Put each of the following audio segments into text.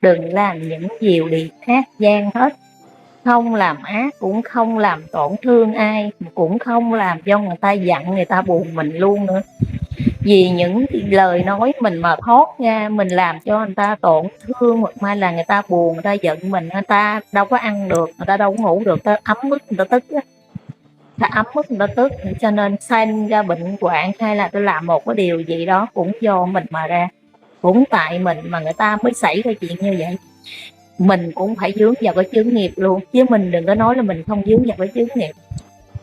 đừng làm những điều gì ác gian hết. Không làm ác, cũng không làm tổn thương ai, cũng không làm cho người ta giận, người ta buồn mình luôn nữa. Vì những lời nói mình mà thoát ra, mình làm cho người ta tổn thương, hoặc mai là người ta buồn, người ta giận mình, người ta đâu có ăn được, người ta đâu có ngủ được, người ta ấm ức, người ta tức á. Ta ấm ức, người ta tức, cho nên sanh ra bệnh hoạn hay là tôi làm một cái điều gì đó cũng do mình mà ra. Cũng tại mình mà người ta mới xảy ra chuyện như vậy. Mình cũng phải vướng vào cái chướng nghiệp luôn, chứ mình đừng có nói là mình không vướng vào cái chướng nghiệp.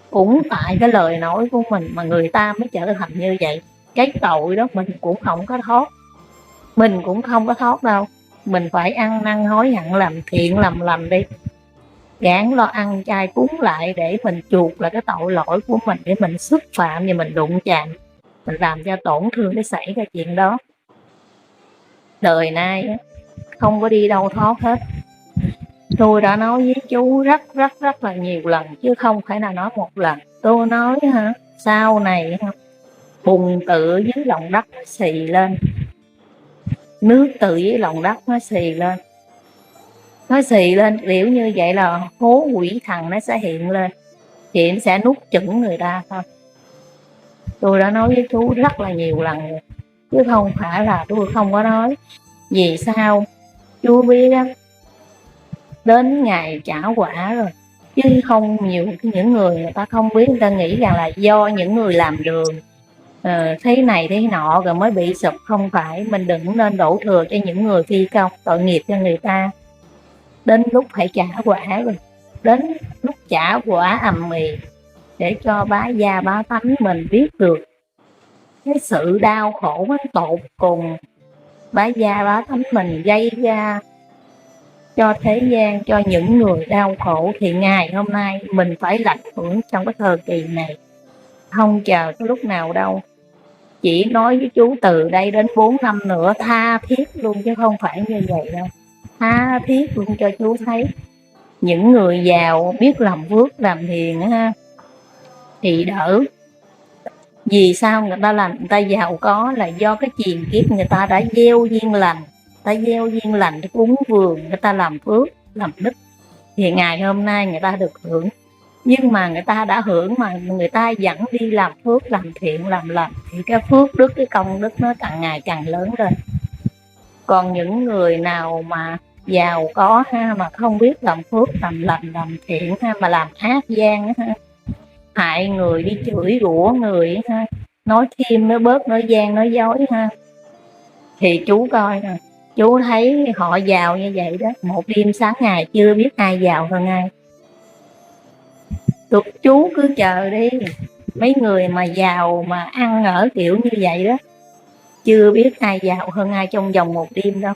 Cũng tại cái lời nói của mình mà người ta mới trở thành như vậy. Cái tội đó mình cũng không có thoát, mình cũng không có thoát đâu. Mình phải ăn năn hối hận, làm thiện làm lành đi, gắng lo ăn chay cúng lại để mình chuộc lại cái tội lỗi của mình, để mình xúc phạm và mình đụng chạm, mình làm cho tổn thương để xảy ra chuyện đó. Đời nay không có đi đâu thoát hết. Tôi đã nói với chú rất là nhiều lần, chứ không phải là nói một lần. Tôi nói sau này bùn tự dưới lòng đất nó xì lên, nước từ dưới lòng đất nó xì lên. Nó xì lên kiểu như vậy là hố quỷ thần nó sẽ hiện lên, thì nó sẽ nuốt chửng người ta thôi. Tôi đã nói với chú rất là nhiều lần rồi, chứ không phải là tôi không có nói. Vì sao? Chú biết đó, đến ngày trả quả rồi, chứ không nhiều những người ta không biết, người ta nghĩ rằng là do những người làm đường thế này thế nọ rồi mới bị sụp. Không phải, mình đừng nên đổ thừa cho những người phi công, tội nghiệp cho người ta. Đến lúc phải trả quả rồi, đến lúc trả quả ầm ĩ để cho bá gia bá tánh mình biết được cái sự đau khổ đến tột cùng bá gia bá tánh mình gây ra cho thế gian, cho những người đau khổ, thì ngày hôm nay mình phải lãnh hưởng trong cái thời kỳ này, không chờ tới lúc nào đâu. Chỉ nói với chú từ đây đến 4 năm nữa tha thiết luôn, chứ không phải như vậy đâu. Tha thiết luôn cho chú thấy. Những người giàu biết làm phước làm hiền ha thì đỡ. Vì sao người ta làm người ta giàu có là do cái truyền kiếp người ta đã gieo duyên lành, ta gieo duyên lành để cúng vườn, người ta làm phước làm đức, thì ngày hôm nay người ta được hưởng. Nhưng mà người ta đã hưởng mà người ta vẫn đi làm phước làm thiện làm lành, thì cái phước đức, cái công đức nó càng ngày càng lớn lên. Còn những người nào mà giàu có mà không biết làm phước làm lành làm thiện mà làm ác gian hại người, đi chửi rủa người nói thêm nói bớt nói gian nói dối thì chú coi nè, chú thấy họ giàu như vậy đó, một đêm sáng ngày chưa biết ai giàu hơn ai. Chú cứ chờ đi, mấy người mà giàu mà ăn ở kiểu như vậy đó, chưa biết ai giàu hơn ai trong vòng một đêm đâu.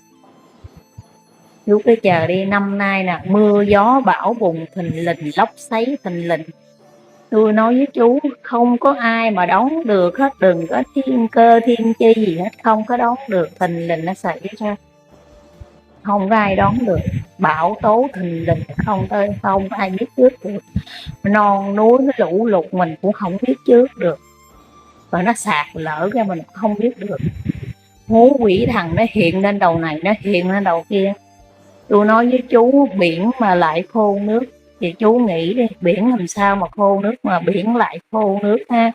Chú cứ chờ đi, năm nay nè mưa gió bão bùng thình lình, lốc xoáy thình lình. Tôi nói với chú không có ai mà đón được hết, đừng có thiên cơ thiên chi gì hết, không có đón được, thình lình nó xảy ra, không có ai đón được. Bão tố thình lình không ai biết trước được. Non núi nó lũ lụt mình cũng không biết trước được, và nó sạt lở ra mình cũng không biết được. Hố quỷ thần nó hiện lên đầu này, nó hiện lên đầu kia. Tôi nói với chú biển mà lại khô nước, thì chú nghĩ đi, biển làm sao mà khô nước mà biển lại khô nước ha.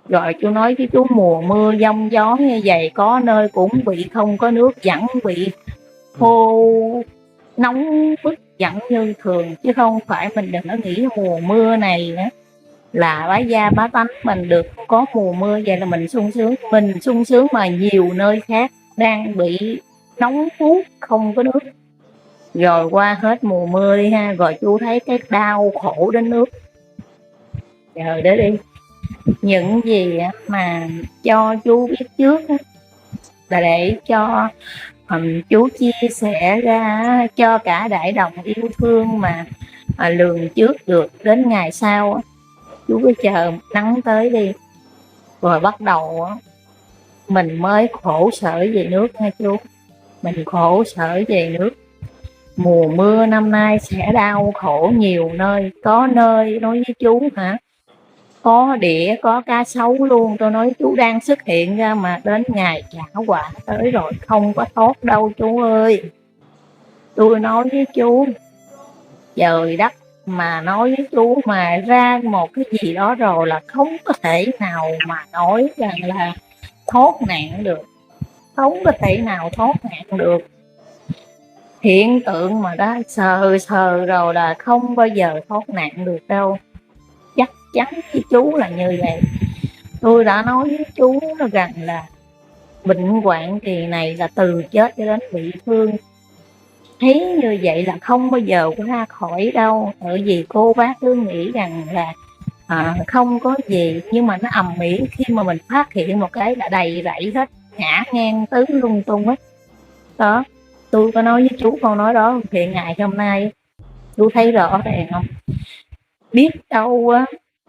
Rồi chú nói với chú mùa mưa giông gió như vậy, có nơi cũng bị không có nước, vẫn bị khô nóng bức vẫn như thường, chứ không phải. Mình đừng có nghĩ mùa mưa này là bá gia bá tánh mình được có mùa mưa vậy là mình sung sướng. Mình sung sướng mà nhiều nơi khác đang bị nóng buốt không có nước. Rồi qua hết mùa mưa đi ha, rồi chú thấy cái đau khổ đến nước. Trời đó đi, những gì mà cho chú biết trước là để cho chú chia sẻ ra cho cả đại đồng yêu thương, mà lường trước được đến ngày sau. Chú cứ chờ nắng tới đi, rồi bắt đầu mình mới khổ sở về nước nha chú. Mình khổ sở về nước. Mùa mưa năm nay sẽ đau khổ nhiều nơi. Có nơi nói với chú có đĩa có cá sấu luôn. Tôi nói chú đang xuất hiện ra mà đến ngày trả quả tới rồi, không có tốt đâu chú ơi. Tôi nói với chú, trời đất, mà nói với chú mà ra một cái gì đó rồi là không có thể nào mà nói rằng là thoát nạn được, không có thể nào thoát nạn được. Hiện tượng mà đã sờ sờ rồi là không bao giờ thoát nạn được đâu, chắc chắn với chú là như vậy. Tôi đã nói với chú rằng là bệnh hoạn kỳ này là từ chết cho đến bị thương, thấy như vậy là không bao giờ có ra khỏi đâu. Bởi vì cô bác cứ nghĩ rằng là không có gì, nhưng mà nó ầm ĩ khi mà mình phát hiện một cái là đầy rẫy hết, ngã ngang tứ lung tung hết đó. Tôi có nói với chú câu nói đó thì ngày hôm nay chú thấy rõ ràng không, biết đâu á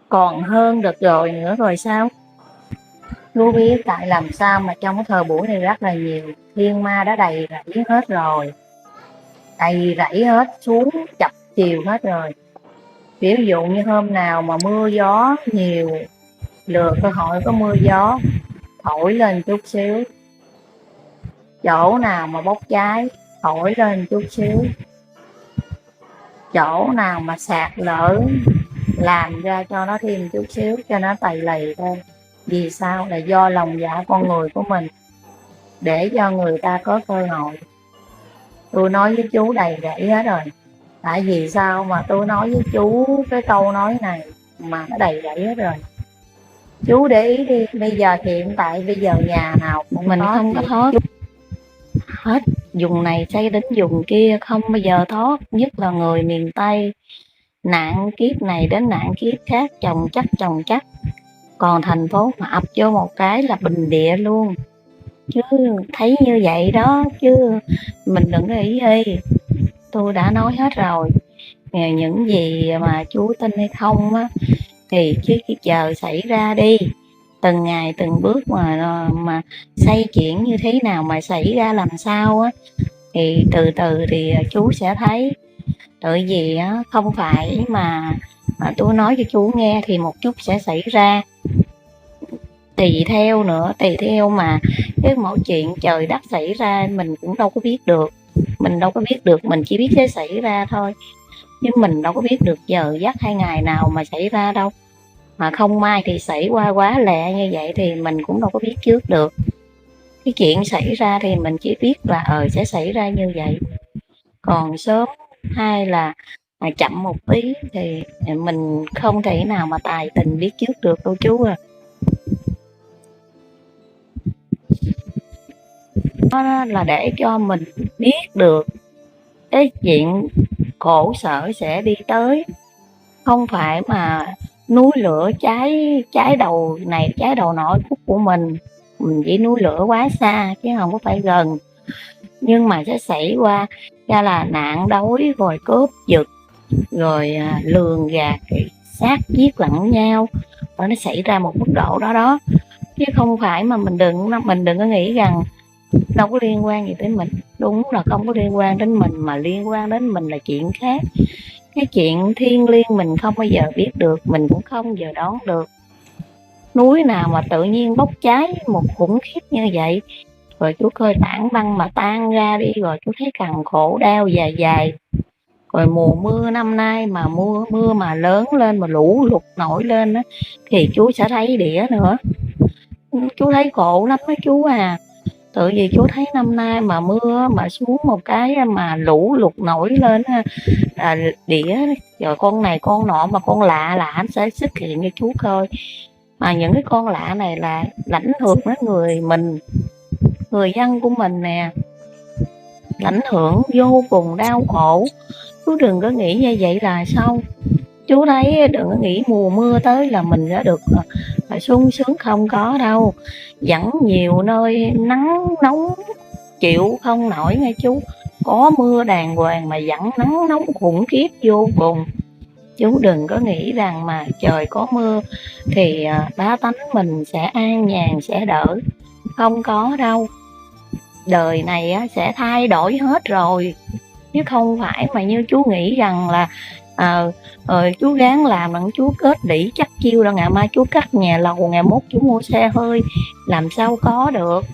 còn hơn được rồi nữa rồi sao. Chú biết tại làm sao mà trong cái thời buổi này rất là nhiều thiên ma đã đầy rẫy hết rồi, đầy rẫy hết xuống chập chiều hết rồi. Ví dụ như hôm nào mà mưa gió nhiều, lừa cơ hội có mưa gió thổi lên chút xíu, chỗ nào mà bốc cháy thổi lên chút xíu, chỗ nào mà sạt lở làm ra cho nó thêm chút xíu cho nó tầy lầy thôi. Vì sao? Là do lòng dạ con người của mình, để cho người ta có cơ hội. Tôi nói với chú đầy rẫy hết rồi. Tại vì sao mà tôi nói với chú cái câu nói này mà nó đầy rẫy hết rồi. Chú để ý đi, bây giờ hiện tại bây giờ nhà nào cũng mình không có thoát hết, vùng này xây đến vùng kia không bao giờ thoát, nhất là người miền Tây. Nạn kiếp này đến nạn kiếp khác chồng chắc. Còn thành phố mà ập vô một cái là bình địa luôn. Chứ thấy như vậy đó, chứ mình đừng nghĩ gì. Tôi đã nói hết rồi. Những gì mà chú tin hay không á thì chứ chờ xảy ra đi, từng ngày từng bước mà xây chuyện như thế nào mà xảy ra làm sao á, thì từ từ thì chú sẽ thấy. Tại vì á không phải mà tôi nói cho chú nghe thì một chút sẽ xảy ra, tùy theo nữa, tùy theo mà cái mọi chuyện trời đất xảy ra mình cũng đâu có biết được. Mình chỉ biết sẽ xảy ra thôi, nhưng mình đâu có biết được giờ giấc hay ngày nào mà xảy ra đâu. Mà không may thì xảy qua quá lẹ như vậy thì mình cũng đâu có biết trước được. Cái chuyện xảy ra thì mình chỉ biết là sẽ xảy ra như vậy. Còn sớm hay là chậm một tí thì mình không thể nào mà tài tình biết trước được đâu chú à. Đó là để cho mình biết được cái chuyện khổ sở sẽ đi tới, không phải mà núi lửa cháy đầu này cháy đầu nọ phút của mình chỉ núi lửa quá xa chứ không có phải gần. Nhưng mà sẽ xảy qua ra là nạn đói rồi cướp giật rồi lường gạt sát giết lẫn nhau, và nó xảy ra một mức độ đó chứ không phải mà mình đừng có nghĩ rằng đâu có liên quan gì tới mình. Đúng là không có liên quan đến mình, mà liên quan đến mình là chuyện khác. Cái chuyện thiêng liêng mình không bao giờ biết được, mình cũng không bao giờ đoán được. Núi nào mà tự nhiên bốc cháy một khủng khiếp như vậy, rồi chú coi tảng băng mà tan ra đi, rồi chú thấy cằn khổ đau dài. Rồi mùa mưa năm nay mà mưa mà lớn lên mà lũ lụt nổi lên á, thì chú sẽ thấy đĩa nữa. Chú thấy khổ lắm đó chú à. Tự vì chú thấy năm nay mà mưa mà xuống một cái mà lũ lụt nổi lên đĩa, rồi con này con nọ mà con lạ nó sẽ xuất hiện cho chú coi. Mà những cái con lạ này là ảnh hưởng đến người dân của mình nè, ảnh hưởng vô cùng đau khổ. Chú đừng có nghĩ như vậy là xong. Chú thấy đừng có nghĩ mùa mưa tới là mình đã được sung sướng, không có đâu. Vẫn nhiều nơi nắng nóng chịu không nổi nghe chú. Có mưa đàng hoàng mà vẫn nắng nóng khủng khiếp vô cùng. Chú đừng có nghĩ rằng mà trời có mưa thì bá tánh mình sẽ an nhàn, sẽ đỡ. Không có đâu. Đời này sẽ thay đổi hết rồi, chứ không phải mà như chú nghĩ rằng là chú gắng làm rằng chú kết đỉ chắc chiêu là ngày mai chú cắt nhà lầu, ngày mốt chú mua xe hơi, làm sao có được.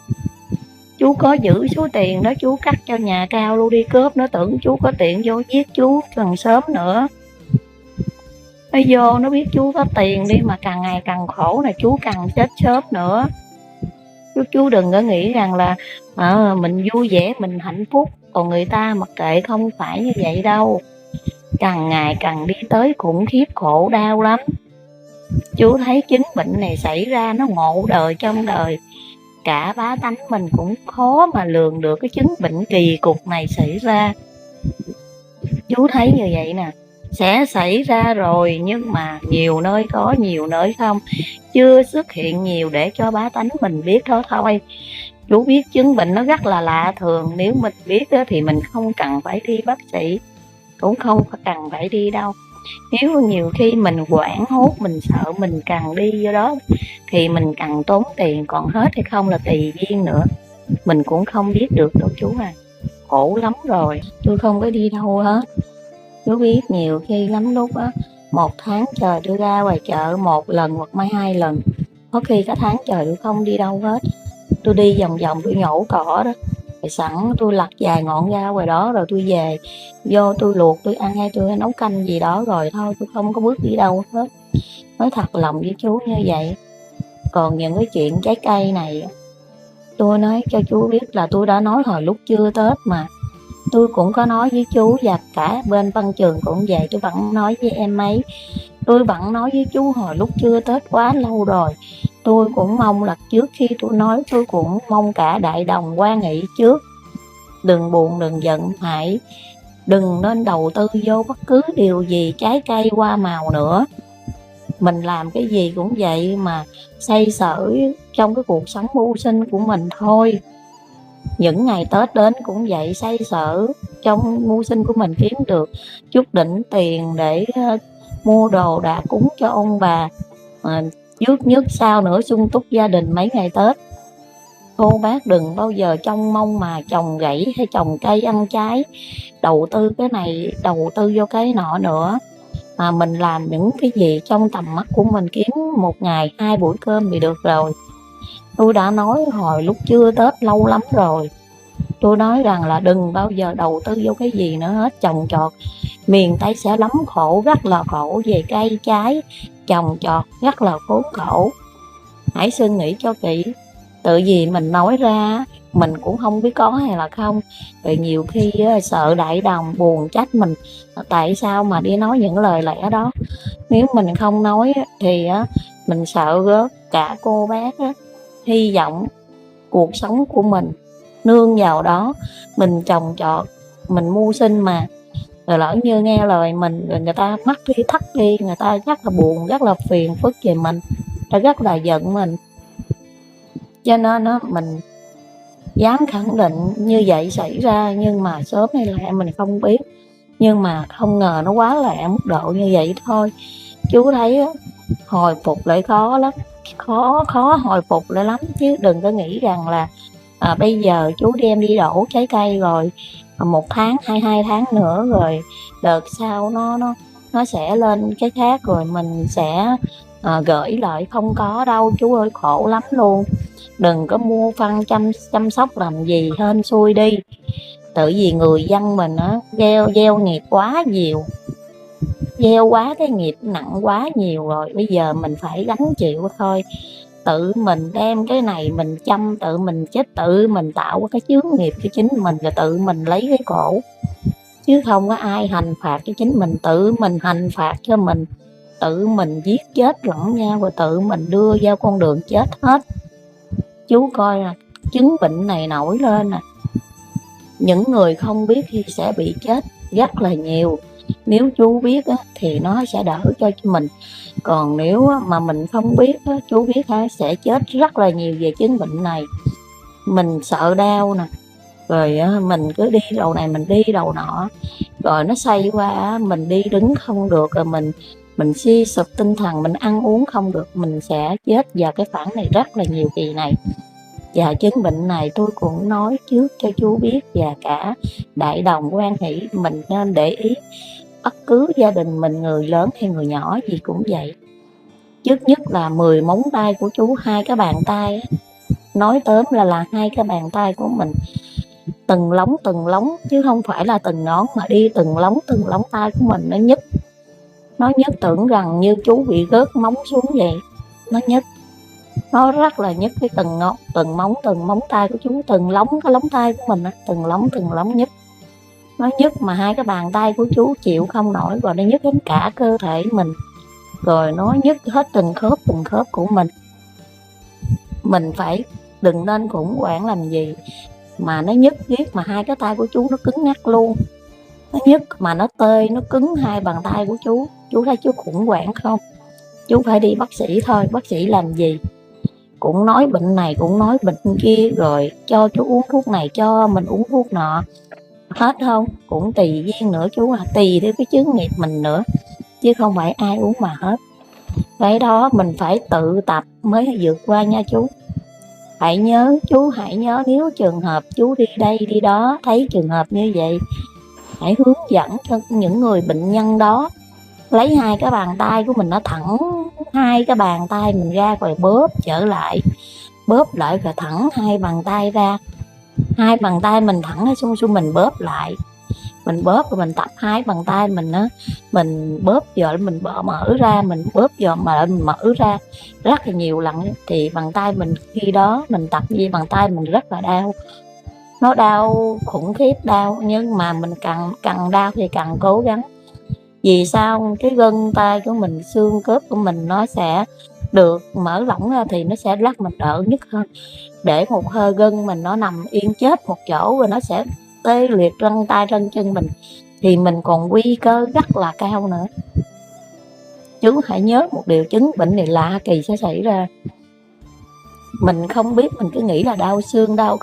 Chú có giữ số tiền đó chú cắt cho nhà cao luôn đi, cướp nó tưởng chú có tiền vô giết chú càng sớm nữa. Nó vô nó biết chú có tiền đi mà càng ngày càng khổ, là chú càng chết sớm nữa. Chú đừng có nghĩ rằng là mình vui vẻ mình hạnh phúc còn người ta mặc kệ, không phải như vậy đâu. Càng ngày càng đi tới khủng khiếp khổ đau lắm. Chú thấy chứng bệnh này xảy ra nó ngộ đời trong đời, cả bá tánh mình cũng khó mà lường được cái chứng bệnh kỳ cục này xảy ra. Chú thấy như vậy nè, sẽ xảy ra rồi nhưng mà nhiều nơi có nhiều nơi không, chưa xuất hiện nhiều để cho bá tánh mình biết đó thôi. Chú biết chứng bệnh nó rất là lạ thường, nếu mình biết đó, thì mình không cần phải đi bác sĩ, cũng không cần phải đi đâu. Nếu nhiều khi mình hoảng hốt, mình sợ mình cần đi vô đó thì mình cần tốn tiền, còn hết hay không là tùy duyên nữa, mình cũng không biết được đâu chú à. Khổ lắm rồi, tôi không có đi đâu hết. Chú biết nhiều khi lắm lúc á, 1 tháng trời tôi ra ngoài chợ 1 lần hoặc mấy 2 lần, có khi cả tháng trời tôi không đi đâu hết. Tôi đi vòng vòng tôi nhổ cỏ đó, rồi sẵn tôi lặt vài ngọn rau ngoài đó rồi tôi về vô tôi luộc tôi ăn hay tôi nấu canh gì đó rồi thôi, tôi không có bước đi đâu hết. Nói thật lòng với chú như vậy. Còn những cái chuyện trái cây này, tôi nói cho chú biết là tôi đã nói hồi lúc chưa Tết mà. Tôi cũng có nói với chú và cả bên Văn Trường cũng vậy, tôi vẫn nói với em ấy. Tôi vẫn nói với chú hồi lúc chưa Tết quá lâu rồi. Tôi cũng mong là trước khi tôi nói, tôi cũng mong cả đại đồng quan nghị trước. Đừng buồn, đừng giận, hãy đừng nên đầu tư vô bất cứ điều gì trái cây hoa màu nữa. Mình làm cái gì cũng vậy mà xoay sở trong cái cuộc sống mưu sinh của mình thôi. Những ngày Tết đến cũng vậy, xoay sở trong mưu sinh của mình kiếm được chút đỉnh tiền để mua đồ đạc cúng cho ông bà, trước nhất sau nữa sung túc gia đình mấy ngày Tết. Cô bác đừng bao giờ trông mong mà trồng gãy hay trồng cây ăn trái, đầu tư cái này đầu tư vô cái nọ nữa, mà mình làm những cái gì trong tầm mắt của mình, kiếm một ngày 2 buổi cơm thì được rồi. Tôi đã nói hồi lúc chưa Tết lâu lắm rồi, tôi nói rằng là đừng bao giờ đầu tư vô cái gì nữa hết, trồng trọt. Miền Tây sẽ lắm khổ, rất là khổ về cây trái, trồng trọt rất là khốn khổ. Hãy suy nghĩ cho kỹ, tự gì mình nói ra mình cũng không biết có hay là không. Rồi nhiều khi sợ đại đồng buồn trách mình tại sao mà đi nói những lời lẽ đó. Nếu mình không nói thì mình sợ cả cô bác hy vọng cuộc sống của mình nương vào đó, mình trồng trọt, mình mưu sinh mà. Rồi lỡ như nghe lời mình rồi người ta mất đi thất đi, người ta rất là buồn, rất là phiền phức về mình, ta rất là giận mình. Cho nên mình dám khẳng định như vậy xảy ra, nhưng mà sớm hay lẹ mình không biết. Nhưng mà không ngờ nó quá lẹ mức độ như vậy thôi. Chú thấy hồi phục lại khó lắm, khó hồi phục lại lắm, chứ đừng có nghĩ rằng là bây giờ chú đem đi đổ trái cây rồi 1 tháng 2 tháng nữa rồi đợt sau nó sẽ lên cái khác rồi mình sẽ gửi lại. Không có đâu chú ơi, khổ lắm luôn. Đừng có mua phân chăm sóc làm gì hên xui đi, tự vì người dân mình gieo nghiệp quá nhiều, gieo quá cái nghiệp nặng quá nhiều rồi, bây giờ mình phải gánh chịu thôi. Tự mình đem cái này mình chăm, tự mình chết, tự mình tạo cái chướng nghiệp cho chính mình, rồi tự mình lấy cái khổ, chứ không có ai hành phạt cho chính mình. Tự mình hành phạt cho mình, tự mình giết chết lẫn nhau, rồi tự mình đưa vào con đường chết hết. Chú coi là chứng bệnh này nổi lên nè, những người không biết thì sẽ bị chết rất là nhiều. Nếu chú biết thì nó sẽ đỡ cho mình, còn nếu mà mình không biết chú biết sẽ chết rất là nhiều về chứng bệnh này. Mình sợ đau nè, rồi mình cứ đi đầu này mình đi đầu nọ, rồi nó xoay qua mình đi đứng không được, rồi mình suy sụp tinh thần, mình ăn uống không được, mình sẽ chết vào cái khoản này rất là nhiều kỳ này. Và chứng bệnh này tôi cũng nói trước cho chú biết, và cả đại đồng quan hỷ mình nên để ý. Bất cứ gia đình mình, người lớn hay người nhỏ gì cũng vậy. Trước nhất là 10 móng tay của chú, 2 cái bàn tay nói tóm là hai cái bàn tay của mình từng lóng chứ không phải là từng ngón, mà đi từng lóng tay của mình nó nhức tưởng rằng như chú bị rớt móng xuống vậy. Nó nhức, nó rất là nhức cái từng móng tay của chú, từng lóng cái lóng tay của mình á, từng lóng nhức. Nó nhức mà hai cái bàn tay của chú chịu không nổi, rồi nó nhức đến cả cơ thể mình, rồi nó nhức hết từng khớp của mình. Mình phải đừng nên khủng hoảng làm gì mà nó nhức riết, mà hai cái tay của chú nó cứng ngắc luôn. Nó nhức mà nó tê, nó cứng hai bàn tay của chú thấy chú khủng hoảng không? Chú phải đi bác sĩ thôi. Bác sĩ làm gì cũng nói bệnh này cũng nói bệnh kia, rồi cho chú uống thuốc này, cho mình uống thuốc nọ, hết không? Cũng tùy duyên nữa chú à, tùy theo cái chướng nghiệp mình nữa, chứ không phải ai uống mà hết. Cái đó mình phải tự tập mới vượt qua nha chú. Hãy nhớ, chú hãy nhớ, nếu trường hợp chú đi đây đi đó thấy trường hợp như vậy, hãy hướng dẫn cho những người bệnh nhân đó lấy hai cái bàn tay của mình, nó thẳng hai cái bàn tay mình ra, rồi bóp lại rồi thẳng hai bàn tay ra. Hai bàn tay mình thẳng ở xung mình bóp lại, mình bóp rồi mình tập hai bàn tay mình á, mình bóp rồi mình mở ra, mình bóp rồi mà mình mở ra rất là nhiều lần, thì bàn tay mình khi đó mình tập như bàn tay mình rất là đau. Nó đau khủng khiếp, đau, nhưng mà mình càng đau thì càng cố gắng. Vì sao? Cái gân tay của mình, xương khớp của mình nó sẽ được mở lỏng ra thì nó sẽ rất mình đỡ nhất hơn. Để một hơi gân mình nó nằm yên chết một chỗ rồi nó sẽ tê liệt gân tay gân chân mình, thì mình còn nguy cơ rất là cao nữa. Chú hãy nhớ một điều, chứng bệnh này lạ kỳ sẽ xảy ra. Mình không biết, mình cứ nghĩ là đau xương đau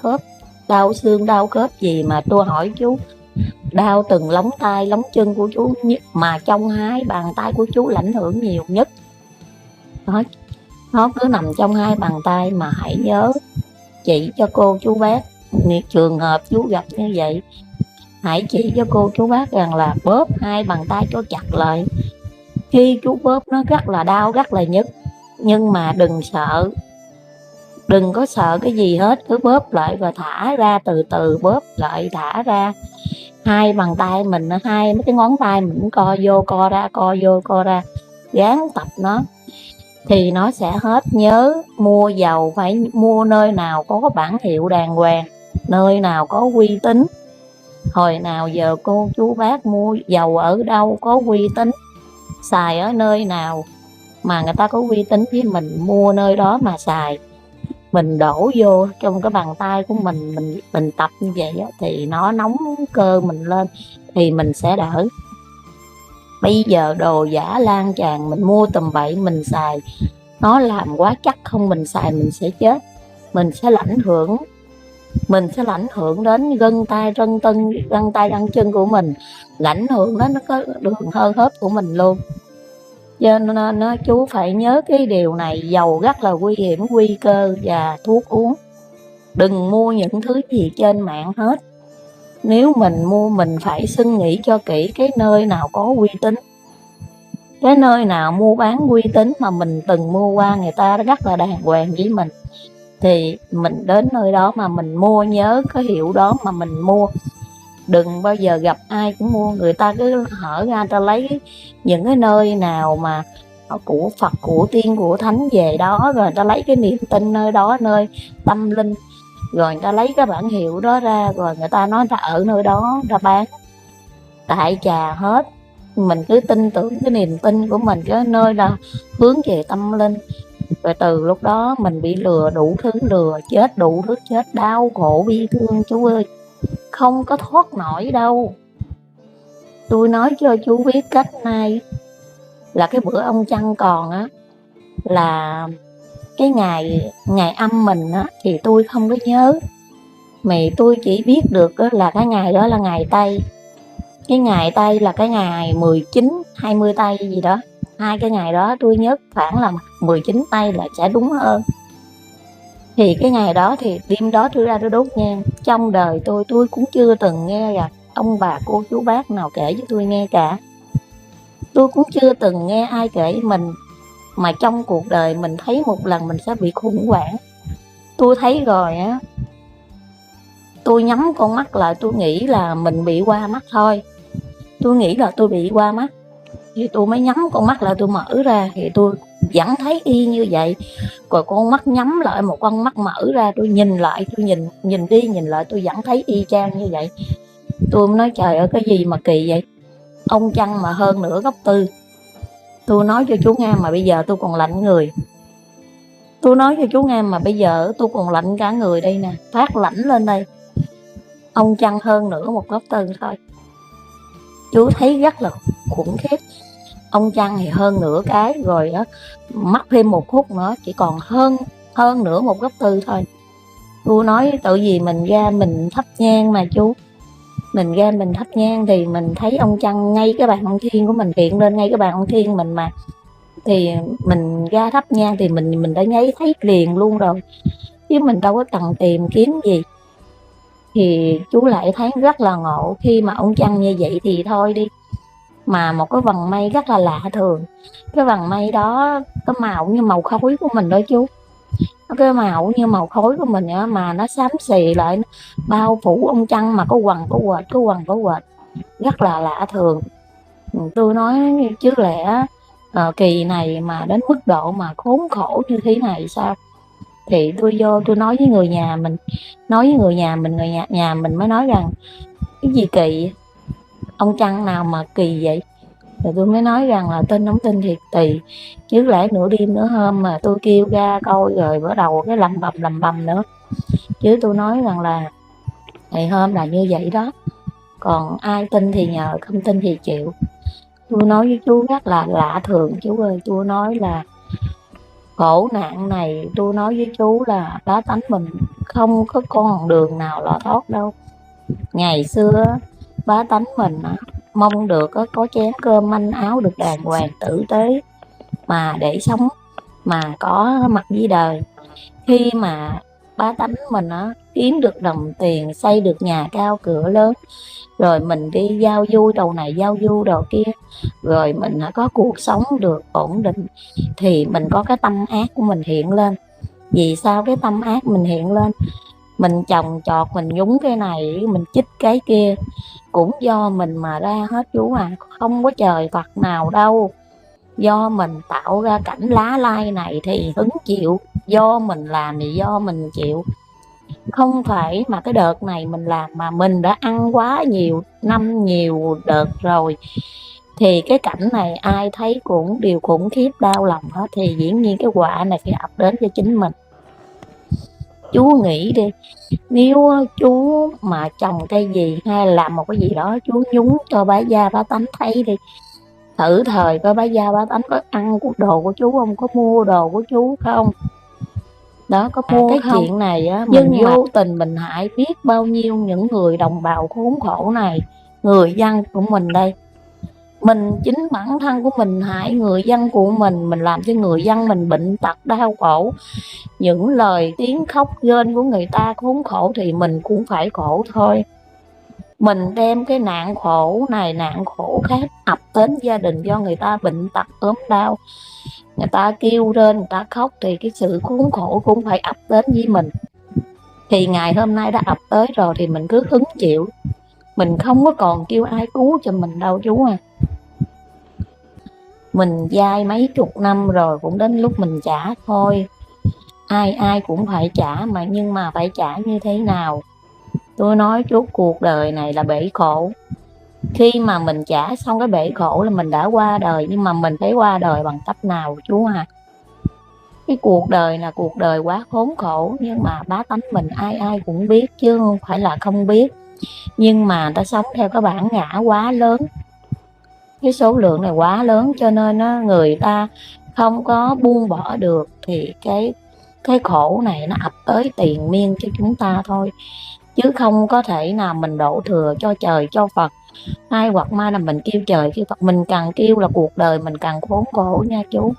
khớp gì, mà tôi hỏi chú, đau từng lóng tay lóng chân của chú, mà trong hai bàn tay của chú ảnh hưởng nhiều nhất. Nó cứ nằm trong hai bàn tay. Mà hãy nhớ chỉ cho cô chú bác, trường hợp chú gặp như vậy, hãy chỉ cho cô chú bác rằng là bóp hai bàn tay cho chặt lại. Khi chú bóp nó rất là đau, rất là nhức, nhưng mà đừng sợ, đừng có sợ cái gì hết, cứ bóp lại và thả ra, từ từ bóp lại thả ra. Hai bàn tay mình, hai mấy cái ngón tay mình co vô co ra, co vô co ra, gán tập nó thì nó sẽ hết. Nhớ mua dầu phải mua nơi nào có bản hiệu đàng hoàng, nơi nào có uy tín. Hồi nào giờ cô chú bác mua dầu ở đâu có uy tín, xài ở nơi nào mà người ta có uy tín, với mình mua nơi đó mà xài. Mình đổ vô trong cái bàn tay của mình tập như vậy á, thì nó nóng cơ mình lên thì mình sẽ đỡ. Bây giờ đồ giả lan tràn, mình mua tầm bậy mình xài, nó làm quá chắc không, mình xài mình sẽ chết. Mình sẽ ảnh hưởng đến gân tay gân chân của mình, ảnh hưởng đến nó có đường hô hấp của mình luôn. Cho nên chú phải nhớ cái điều này, dầu rất là nguy hiểm, nguy cơ và thuốc uống. Đừng mua những thứ gì trên mạng hết. Nếu mình mua mình phải suy nghĩ cho kỹ cái nơi nào có uy tín, cái nơi nào mua bán uy tín mà mình từng mua qua, người ta rất là đàng hoàng với mình, thì mình đến nơi đó mà mình mua. Nhớ cái hiệu đó mà mình mua. Đừng bao giờ gặp ai cũng mua, người ta cứ hở ra, ta lấy những cái nơi nào mà của Phật, của tiên, của thánh về đó, rồi người ta lấy cái niềm tin nơi đó, nơi tâm linh, rồi người ta lấy cái bản hiệu đó ra, rồi người ta nói ta ở nơi đó ta bán tại trà hết. Mình cứ tin tưởng cái niềm tin của mình, cái nơi là hướng về tâm linh, rồi từ lúc đó mình bị lừa đủ thứ, đủ thứ chết, đau khổ bi thương chú ơi, không có thoát nổi đâu. Tôi nói cho chú biết cách này, là cái bữa ông Trăng còn á, là cái ngày âm mình á, thì tôi không có nhớ, mà tôi chỉ biết được là cái ngày đó là ngày Tây. Cái ngày Tây là cái ngày 19, 20 Tây gì đó. Hai cái ngày đó tôi nhớ khoảng là 19 Tây là sẽ đúng hơn. Thì cái ngày đó thì đêm đó tôi ra tôi đốt nhang. Trong đời tôi cũng chưa từng nghe gặp ông bà cô chú bác nào kể với tôi nghe cả. Tôi cũng chưa từng nghe ai kể mình, mà trong cuộc đời mình thấy một lần mình sẽ bị khủng hoảng. Tôi thấy rồi á, tôi nhắm con mắt lại, tôi nghĩ là mình bị qua mắt thôi. Tôi nghĩ là tôi bị qua mắt thì tôi mới nhắm con mắt lại, tôi mở ra thì tôi vẫn thấy y như vậy. Rồi con mắt nhắm lại, một con mắt mở ra, tôi nhìn lại, tôi nhìn đi nhìn lại, tôi vẫn thấy y chang như vậy. Tôi mới nói trời ơi, cái gì mà kỳ vậy, ông Trăng mà hơn nửa góc tư. Tôi nói cho chú nghe mà bây giờ tôi còn lạnh người. Tôi nói cho chú nghe mà bây giờ tôi còn lạnh cả người đây nè, phát lạnh lên đây. Ông Trăng hơn nửa một góc tư thôi. Chú thấy rất là khủng khiếp. Ông Trăng thì hơn nửa cái rồi á, mắc thêm một khúc nữa chỉ còn hơn nửa một góc tư thôi. Tôi nói tự vì mình ra mình thắp nhang mà chú, mình ra mình thắp nhang thì mình thấy ông Trăng ngay cái bàn ông thiên của mình hiện lên ngay cái bàn ông thiên mình mà, thì mình ra thắp nhang thì mình đã thấy liền luôn rồi, chứ mình đâu có cần tìm kiếm gì. Thì chú lại thấy rất là ngộ khi mà ông Trăng như vậy thì thôi đi. Mà một cái vầng mây rất là lạ thường, cái vầng mây đó có màu như màu khói của mình đó chú, cái màu như màu khói của mình á, mà nó xám xì lại, nó bao phủ ông Trăng mà có quầng có quệt, rất là lạ thường. Tôi nói chứ lẽ kỳ này mà đến mức độ mà khốn khổ như thế này sao. Thì tôi vô tôi nói với người nhà mình, người nhà mình mới nói rằng cái gì kỳ, ông Trăng nào mà kỳ vậy. Rồi tôi mới nói rằng là tin không tin thiệt tùy, chứ lẽ nửa đêm nửa hôm mà tôi kêu ra coi rồi bắt đầu cái lầm bầm nữa. Chứ tôi nói rằng là ngày hôm là như vậy đó, còn ai tin thì nhờ, không tin thì chịu. Tôi nói với chú rất là lạ thường chú ơi. Tôi nói là khổ nạn này, tôi nói với chú là bá tánh mình không có con đường nào lọt thoát đâu. Ngày xưa bá tánh mình mong được có chén cơm manh áo được đàng hoàng tử tế mà để sống, mà có mặt dưới đời. Khi mà bá tánh mình kiếm được đồng tiền, xây được nhà cao cửa lớn, rồi mình đi giao du đầu này giao du đầu kia, rồi mình có cuộc sống được ổn định, thì mình có cái tâm ác của mình hiện lên. Vì sao cái tâm ác mình hiện lên? Mình trồng trọt, mình nhúng cái này, mình chích cái kia, cũng do mình mà ra hết chú à, không có trời Phật nào đâu. Do mình tạo ra cảnh lá lai này thì hứng chịu, do mình làm thì do mình chịu. Không phải mà cái đợt này mình làm, mà mình đã ăn quá nhiều năm, nhiều đợt rồi, thì cái cảnh này ai thấy cũng đều khủng khiếp đau lòng hết. Thì dĩ nhiên cái quả này phải ập đến cho chính mình. Chú nghĩ đi, nếu chú mà trồng cây gì hay làm một cái gì đó, chú nhúng cho bá gia bá tánh thấy đi, thử thời coi bá gia bá tánh có ăn của đồ của chú không, có mua đồ của chú không. Đó, có mua cái không? Chuyện này á, mình vô tình mình hại biết bao nhiêu những người đồng bào khốn khổ này, người dân của mình đây. Mình chính bản thân của mình hại người dân của mình làm cho người dân mình bệnh tật đau khổ. Những lời tiếng khóc rên của người ta khốn khổ thì mình cũng phải khổ thôi. Mình đem cái nạn khổ này nạn khổ khác ập đến gia đình do người ta bệnh tật ốm đau, người ta kêu rên, người ta khóc, thì cái sự khốn khổ cũng phải ập đến với mình. Thì ngày hôm nay đã ập tới rồi thì mình cứ hứng chịu, mình không có còn kêu ai cứu cho mình đâu chú à. Mình vay mấy chục năm rồi cũng đến lúc mình trả thôi. Ai cũng phải trả mà, nhưng mà phải trả như thế nào? Tôi nói chú, cuộc đời này là bể khổ. Khi mà mình trả xong cái bể khổ là mình đã qua đời, nhưng mà mình phải qua đời bằng cách nào chú à? Cái cuộc đời là cuộc đời quá khốn khổ, nhưng mà bá tánh mình ai cũng biết chứ không phải là không biết. Nhưng mà ta sống theo cái bản ngã quá lớn, cái số lượng này quá lớn, cho nên người ta không có buông bỏ được, thì cái khổ này nó ập tới tiền miên cho chúng ta thôi. Chứ không có thể nào mình đổ thừa cho trời cho Phật, hay hoặc mai là mình kêu trời kêu Phật. Mình càng kêu là cuộc đời mình càng khốn khổ nha chú.